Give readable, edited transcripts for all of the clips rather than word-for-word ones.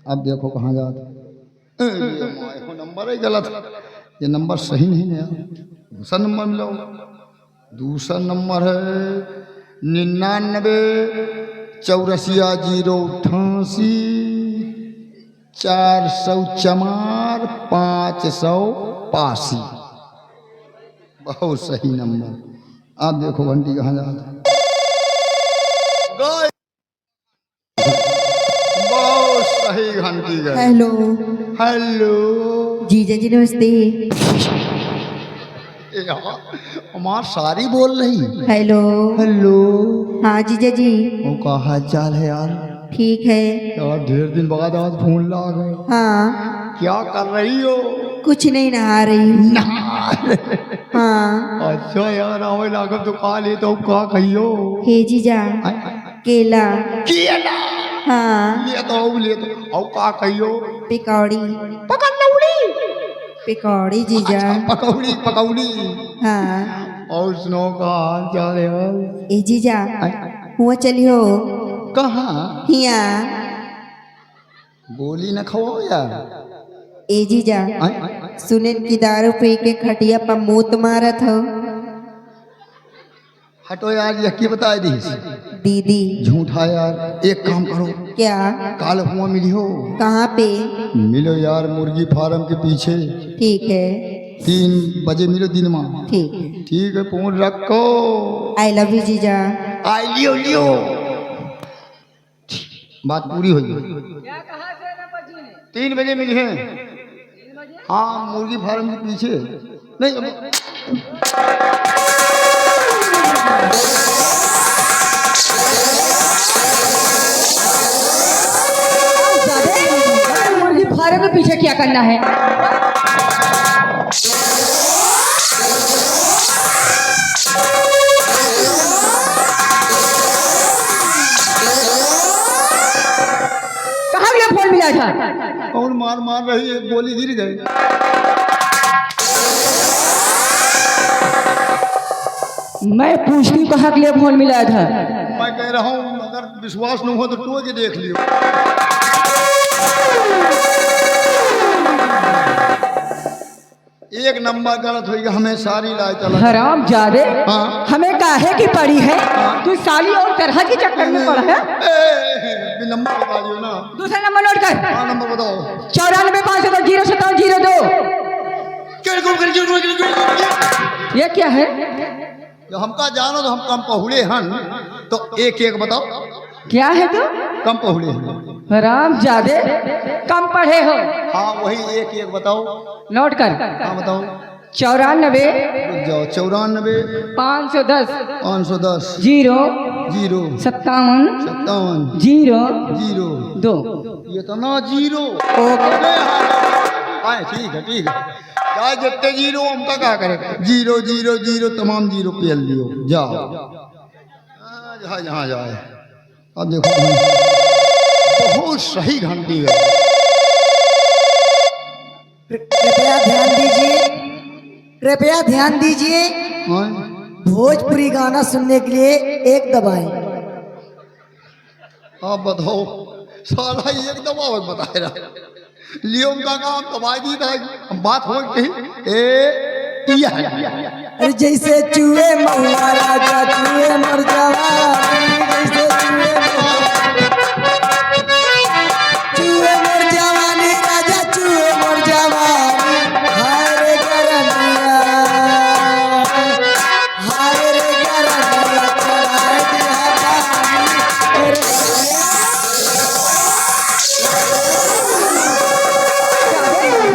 अब देखो कहाँ जाता ये नंबर ही गलत, ये नंबर सही नहीं है। दूसरा नंबर मिला, दूसरा नंबर है 99 84 088 404 585। बहुत सही नंबर। आप देखो घंटी कहाँ जाता है। बहुत सही घंटी गई। हेलो हेलो जीजा जी नमस्ते। हमार सारी बोल रही। हेलो हेलो हाँ जीजा जी वो का हाल चाल है यार? ठीक है। यार ढेर दिन बाद आज फोन ला गए। हाँ क्या कर रही हो? कुछ नहीं, नहा रही हूँ। हाँ अच्छा यार आवे लागब तो खा ले तो का कहियो। हे जीजा केला। केला हाँ ले तो औ का कहियो। पकौड़ी पकौड़ी। पकौड़ी जीजा। अच्छा, पकौड़ी पकौड़ी। हाँ और सुनो का हाल चाल है यार? ए जीजा हुआ चलियो कहाँ? हिया। गोली न खाओ यार। ए जीजा सुने की दारू पी के खटिया पर मूत मारत हो। हटो यार, यकी बता दी दीदी झूठा यार। एक काम करो, क्या? काल हुआ मिली हो। कहाँ पे? मिलो यार मुर्गी फार्म के पीछे। ठीक है 3 बजे मिलो दिन में। ठीक। ठीक है फोन रखो। आई लव यू जीजा। आई लियो लियो। बात पूरी हो गई। 3 बजे मिली है। हाँ मुर्गी फार्म के पीछे। नहीं मुर्गी फार्म के पीछे क्या करना है? कहाँ गया फोन मिला था? और मार मार रही है, गोली गिर गई। मैं पूछती हूँ कहाँ के लिए फोन मिला था? मैं कह रहा हूँ अगर विश्वास न हो तो टो के देख लियो। एक नंबर गलत होगा, हमें सारी लाए चला। हराम जादे। हाँ? हमें काहे की पड़ी है? तू साली और तरह की चक्कर में पड़ा है। नंबर बता दियो ना। दूसरा नंबर नोट कर। हाँ नंबर बताओ। 94 510 0702। ये क्या है? जब हमका जानो तो हम कम पहुड़े हन तो एक एक बताओ। क्या है तो? कम पहुड़े हन। हराम जादे कम पढ़े हो। हाँ वही एक एक बताओ। नोट कर। हाँ बताओ। 94 रुक जाओ। 94 510 510 0 0 57 57 0 0 2। ये तो ना 0। हाँ ठीक है ठीक है। चाहे जितने 0 हमका क्या करे। 0 0 0 तमाम 0 पेल दियो। जाओ जहाँ जहाँ जाए। अब देखो बहुत सही घंटी है। कृपया ध्यान दीजिए, कृपया ध्यान दीजिए। हाँ? भोजपुरी गाना सुनने के लिए 1 दबाएं। आप बताओ साला एक दबाव बता रहा लियो का काम दबा दी था। बात हो गई ए अरे जैसे चूहे महुआ राजा चूहे मर जवानी, जैसे चूहे मर जवानी राजा चूहे मर जवानी। हाय रे करनिया, हाय रे करनिया, चढ़ाए दिया पानी।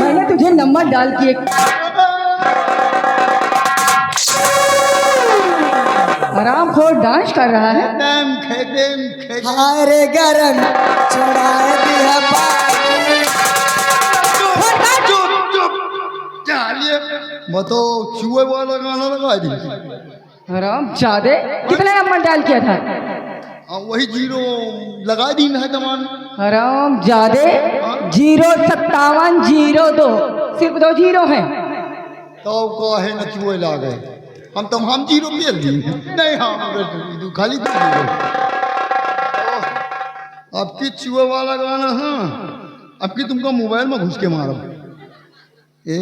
मैंने तुझे नंबर डाल दिए। आराम खोर डांस कर रहा है। हाय रे गरम चढ़ाए दिया पानी। बताओ चूहे वाला गाना लगा दी। आराम जादे कितना नंबर डाल किया था? वही 0 लगा दी है तमान। आराम जादे 0 57 02 सिर्फ 2 0 हैं। तो कहे न चूहे ला गए। हम 0 पेल दी नहीं। हम खाली 2 0। अब की चूहे वाला गाना है अब की तुमको मोबाइल में घुस के मारो। ए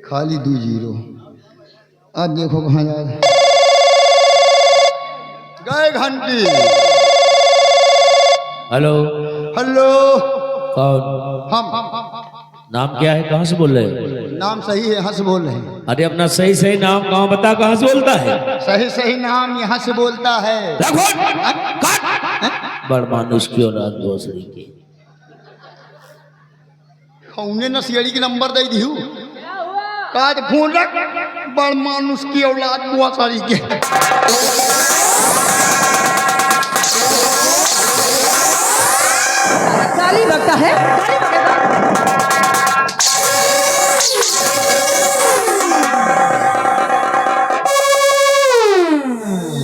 खाली 2 जीरो। अब देखो कहाँ जा रहे गए घंटी। हेलो। हेलो। कौन? हम। नाम क्या है, कहाँ से बोल रहे हो? नाम सही है, यहाँ से बोल रहे हैं। अरे अपना सही सही नाम गाँव बता, कहाँ से बोलता है? सही सही नाम यहाँ से बोलता है। बड़ मानुष की औलाद दूसरी की। उन्हें नसियड़ी के नंबर दे दी काज फोन रख। बड़ मानुष की औलाद बुआ सारी के। गाली बकता है, गाली बकेगा।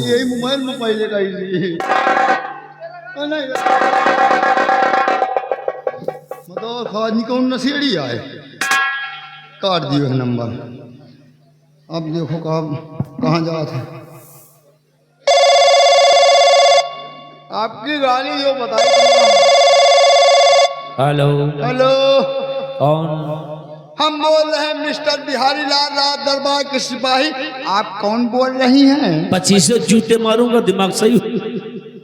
यही मोबाइल में पहले का ही नहीं मतलब खादनी कौन नशेड़ी आए काट दियो है नंबर। अब देखो कहाँ जा थे आपकी गाड़ी जो बताई। हेलो। हेलो। कौन? हम बोल रहे हैं मिस्टर बिहारी लाल राज दरबार के सिपाही। आप कौन बोल रही हैं? 25 जूते मारूंगा, दिमाग सही हो।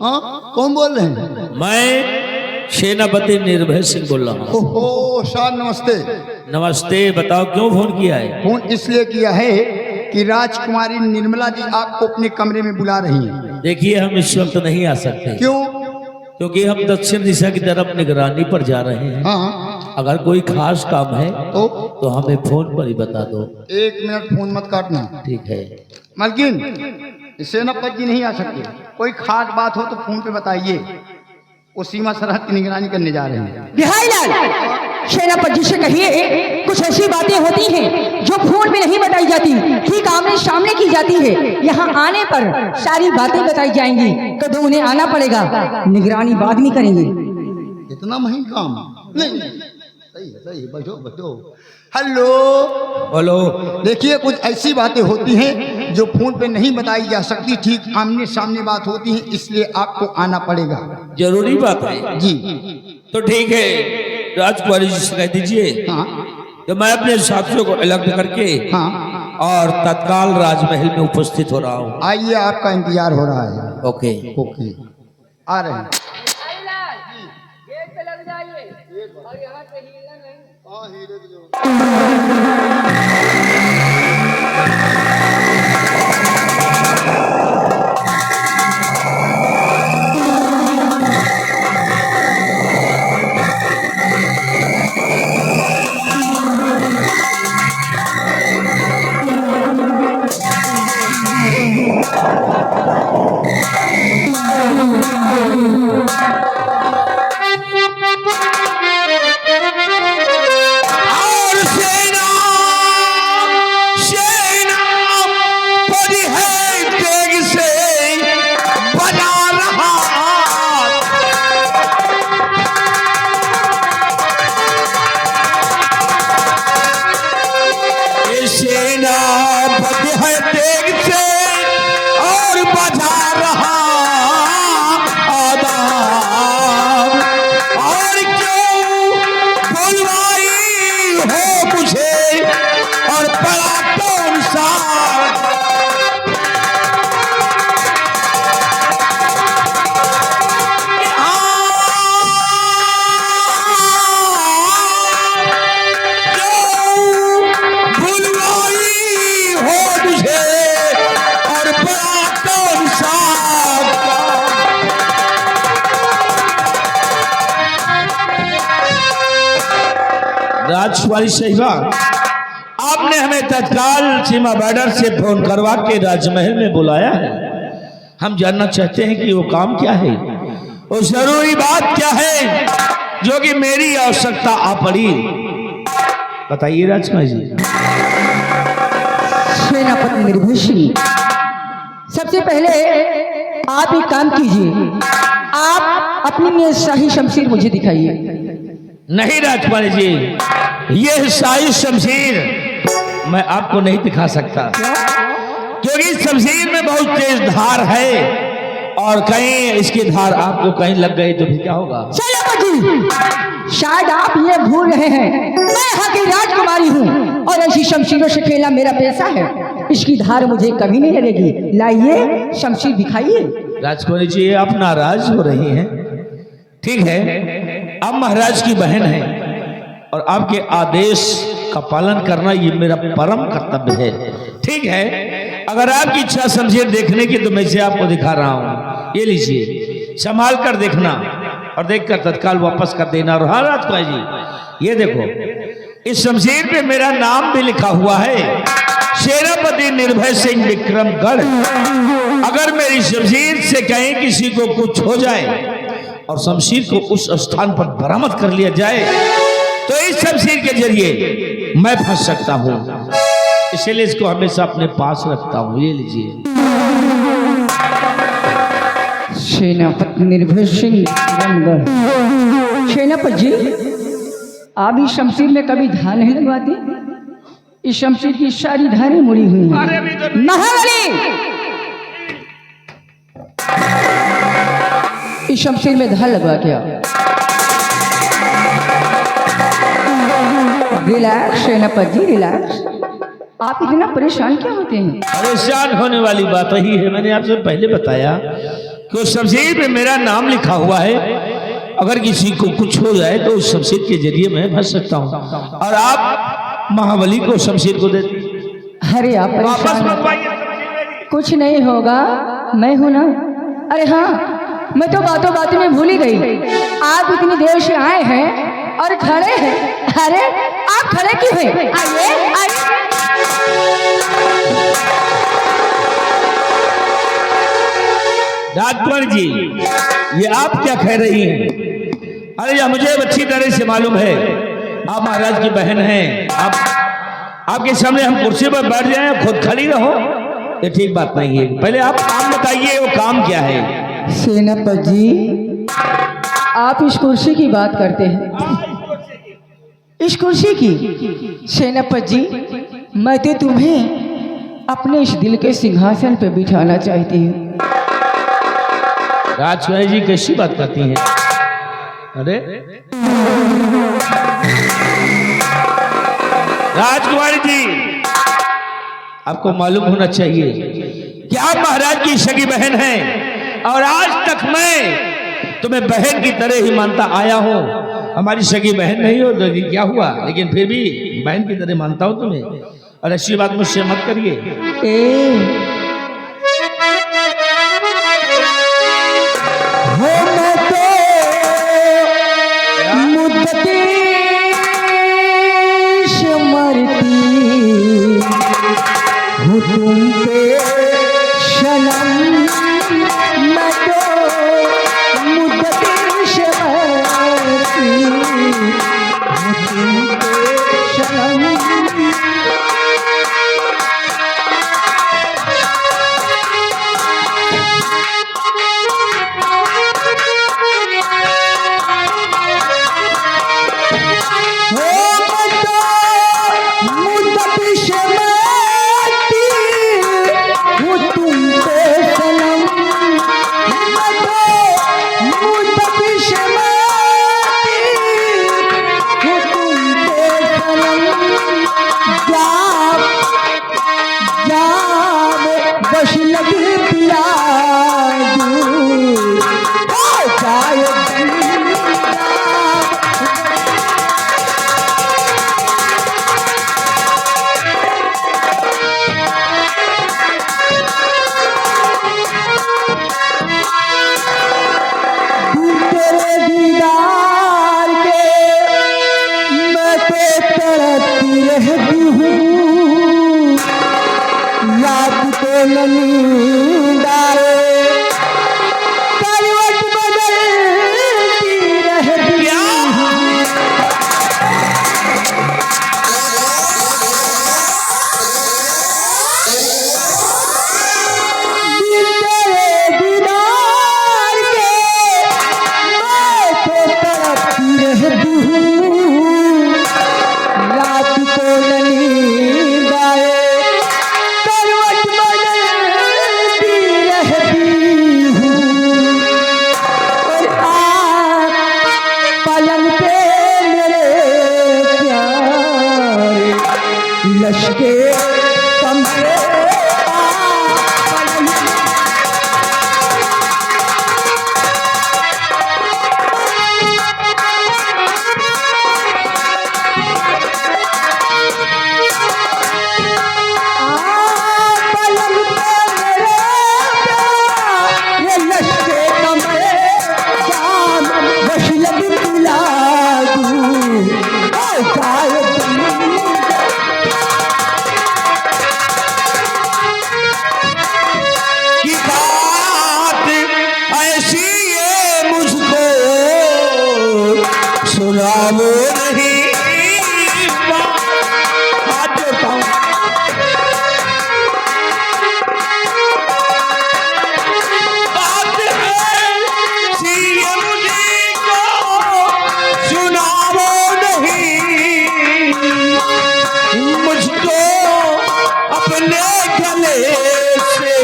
हाँ कौन बोल रहे हैं? मैं सेनापति निर्भय सिंह बोल रहा हूँ। ओहो सर नमस्ते। नमस्ते, बताओ क्यों फोन किया है? फोन इसलिए किया है कि राजकुमारी निर्मला जी आपको अपने कमरे में बुला रही हैं। देखिए हम इस वक्त नहीं आ सकते। क्यों? क्योंकि हम दक्षिण दिशा की तरफ निगरानी पर जा रहे हैं। हाँ। अगर कोई खास काम है तो हमें फोन पर ही बता दो। 1 मिनट फोन मत काटना। ठीक है। मलकिन सेनापति जी नहीं आ सकते। कोई खास बात हो तो फोन पे बताइए। वो सीमा सरहद की निगरानी करने जा रहे हैं। बिहारी लाल सेनापति जी से कहिए कुछ ऐसी बातें होती हैं जो फोन में नहीं बताई जाती, ठीक आमने सामने की जाती है। यहाँ आने पर सारी बातें बताई जाएंगी, तो उन्हें आना पड़ेगा। निगरानी बाद में करेंगे। इतना महीन काम नहीं। सही है, बैठो बैठो। हेलो। हेलो। देखिए कुछ ऐसी बातें होती हैं जो फोन पे नहीं बताई जा सकती, ठीक आमने सामने बात होती है, इसलिए आपको आना पड़ेगा। जरूरी बात है जी। तो ठीक है, राजकुमारी जी से कह दीजिए हाँ तो मैं अपने साथियों को अलग करके हाँ और तत्काल राजमहल में उपस्थित हो रहा हूँ। आइए, आपका इंतजार हो रहा है। ओके। ओके आ रहे हैं। गेट पे लग जाइए और यहाँ से हिलना नहीं। राजकुमारी साहिबा, आपने हमें तत्काल सीमा बॉर्डर से फोन करवा के राजमहल में बुलाया है। हम जानना चाहते हैं कि वो काम क्या है, वो जरूरी बात क्या है जो कि मेरी आवश्यकता आ पड़ी। बताइए राजकुमारी जी। सेनापति निर्भय सिंह, सबसे पहले आप एक काम कीजिए, आप अपनी ये शाही शमशीर मुझे दिखाइए। नहीं राजकुमारी जी, यह शाही शमशीर मैं आपको नहीं दिखा सकता, क्योंकि शमशीर में बहुत तेज धार है और कहीं इसकी धार आपको कहीं लग गई तो फिर क्या होगा? सेनापति, शायद आप ये भूल रहे हैं मैं यहाँ की राजकुमारी हूँ और ऐसी शमशीरों से खेलना मेरा पेशा है। इसकी धार मुझे कभी नहीं लगेगी। लाइए शमशीर दिखाइए। राजकुमारी जी आप नाराज हो रही हैं। ठीक है, आप महाराज की बहन हैं और आपके आदेश का पालन करना ये मेरा परम कर्तव्य है। ठीक है, अगर आपकी इच्छा शमशीर देखने की तो मैं इसे आपको दिखा रहा हूँ। ये लीजिए, संभाल कर देखना और देखकर तत्काल वापस कर देना। और हाँ राजकुमारी जी, ये देखो इस शमशीर पे मेरा नाम भी लिखा हुआ है, सेनापति निर्भय सिंह विक्रमगढ़। अगर मेरी शमशीर से कहीं किसी को कुछ हो जाए और शमशीर को उस स्थान पर बरामद कर लिया जाए तो इस शमशीर के जरिए मैं फंस सकता हूँ, इसलिए इसको हमेशा अपने पास रखता हूँ। ये लीजिए। सेनापति निर्भय सिंह विक्रमगढ़। सेनापति जी, आप इस शमशीर में कभी धार नहीं लगवाती? इस शमशीर की सारी धारें मुड़ी हुई हैं। महाबली, इस शमशीर में धार लगवा क्या? रिलैक्स सेनापति जी, रिलैक्स। आप इतना परेशान क्या होते हैं? परेशान होने वाली बात ही है, मैंने आपसे पहले बताया कि उस शमशीर पे मेरा नाम लिखा हुआ है। अगर किसी को कुछ हो जाए तो उस शमशीर के जरिए मैं फंस सकता हूँ और आप महाबली को शमशीर को दे। अरे आप वापस परेशान मंगवाइए। कुछ नहीं होगा, मैं हूं ना। अरे हाँ, मैं तो बातों बातों में भूल ही गई। आप इतनी देर से आए हैं और खड़े हैं। अरे आप खड़े क्यों हैं? आइए आइए। राजकुमारी जी, ये आप क्या कह रही हैं? अरे यह मुझे अच्छी तरह से मालूम है, आप महाराज की बहन हैं। आपके सामने हम कुर्सी पर बैठ जाएं और खुद खड़ी रहो, ये ठीक बात नहीं है। पहले आप काम बताइए, वो काम क्या है? सेनापति जी, आप इस कुर्सी की बात करते हैं? इस कुर्सी की? सेनापति जी, मैं तो तुम्हें अपने इस दिल के सिंहासन पर बिठाना चाहती हूँ। राजकुमारी जी कैसी बात करती हैं? अरे राजकुमारी जी, आपको मालूम होना चाहिए कि आप महाराज की सगी बहन हैं और आज तक मैं तुम्हें बहन की तरह ही मानता आया हूं। हमारी सगी बहन नहीं हो तो क्या हुआ, लेकिन फिर भी बहन की तरह मानता हूं तुम्हें, और ऐसी बात मुझसे मत करिए। तुम पे सनम मैं तो मुद्दत से मरती तुम पे सनम। लचके कमरे की बात ऐसी ये मुझको सुनाओ नहीं हाथ जोड़ता हूं। बात ऐसी ये मुझको सुनाओ नहीं, मुझको अपने गले से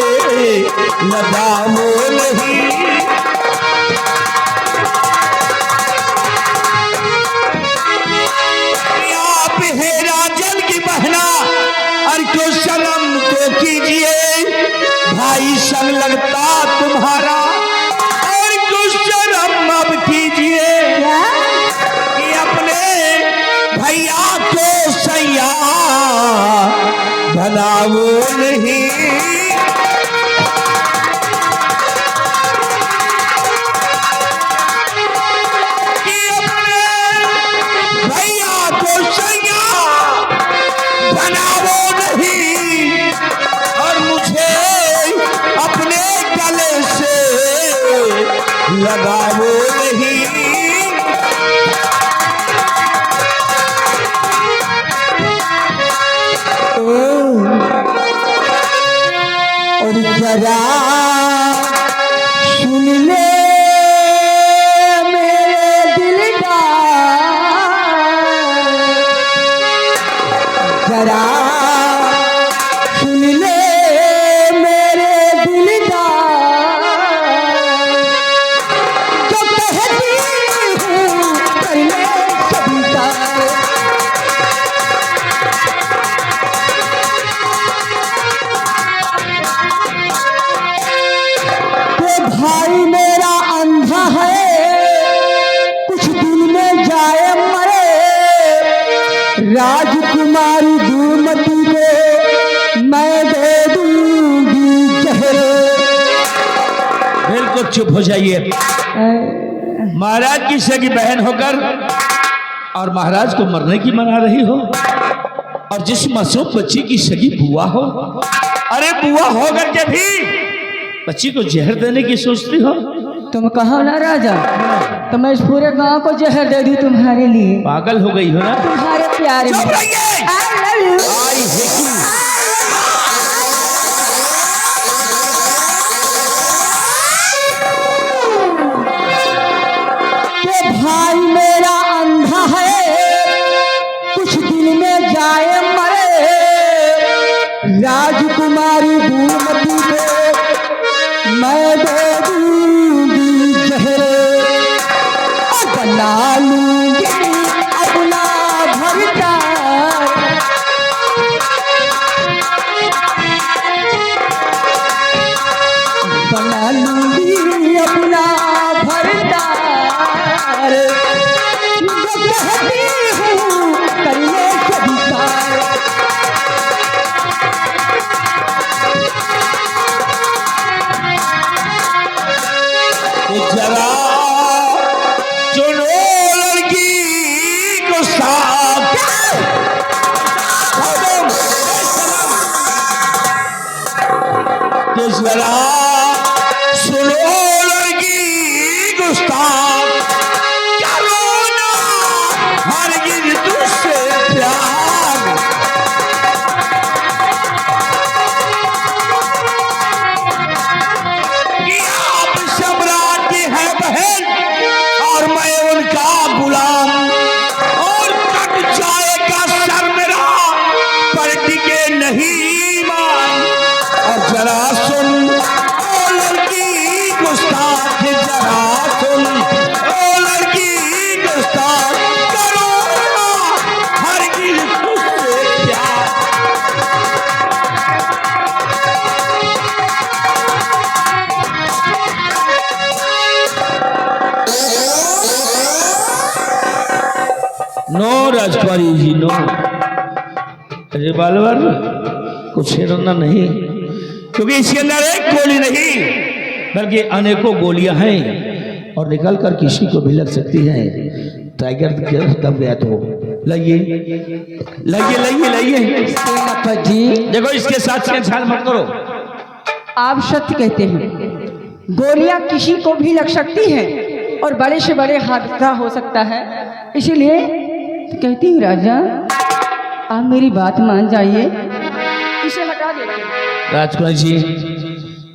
लगाओ नहीं। आप है राजन की बहना और को शर्म तो कीजिए, भाई संग लगता तुम्हारा और को शर्म अब कीजिए कि अपने भैया को सैया बनाओ नहीं। कि अपने भैया को सैया बनाओ नहीं और मुझे अपने गले से लगाओ नहीं। और जरा सुन ले मेरे दिल का, जरा सुन ले मेरे दिल का, जो कहती हूँ कर ले कविता। भाई मेरा अंधा है, कुछ दिन में जाए मरे, राजकुमारी दूमती को मैं दे दूंगी जहर। बिल्कुल चुप हो जाइए। महाराज की सगी बहन होकर और महाराज को मरने की मना रही हो, और जिस मासूम बच्ची की सगी बुआ हो, अरे बुआ होकर के भी बच्ची को जहर देने की सोचती हो। तुम कहो ना राजा, तो मैं इस पूरे गांव को जहर दे दी तुम्हारे लिए। पागल हो गई हो ना तुम्हारे प्यारे में। चुप रहिए। I love you। आई हेकी। कि भाई मेरा अंधा है, कुछ दिन में जाए मरे, राजकुमारी दूमती को मैं दे दूंगी जहर, बना लूंगी अपना भरता, बना लूंगी अपना भरता, जो कहती हूँ कर ले कविता। जरा चुनो लड़की को साथ, जरा सुनो लड़की गुस्ताख, करो ना हरगिज तुझसे प्यार। कि आप सम्राट की है बहन और मैं उनका गुलाम, और कट जाएगा सर मेरा पर टिके नहीं ईमान। और जरा सुन नो राजकुमारी जी नो, रिवॉल्वर कुछ हिरना नहीं, क्योंकि इसके अंदर एक गोली नहीं बल्कि अनेकों गोलियां हैं और निकल कर किसी को भी लग सकती है। टाइगर दब गया तो लाइए लाइए लाइए लाइए। सेनापति जी, देखो इसके साथ छेड़छाड़ मत करो। आप सत्य कहते हैं, गोलियां किसी को भी लग सकती हैं और बड़े से बड़े हादसा हो सकता है, इसीलिए तो कहती हूँ राजा आप मेरी बात मान जाइए, इसे हटा देते हैं। राजकुमार जी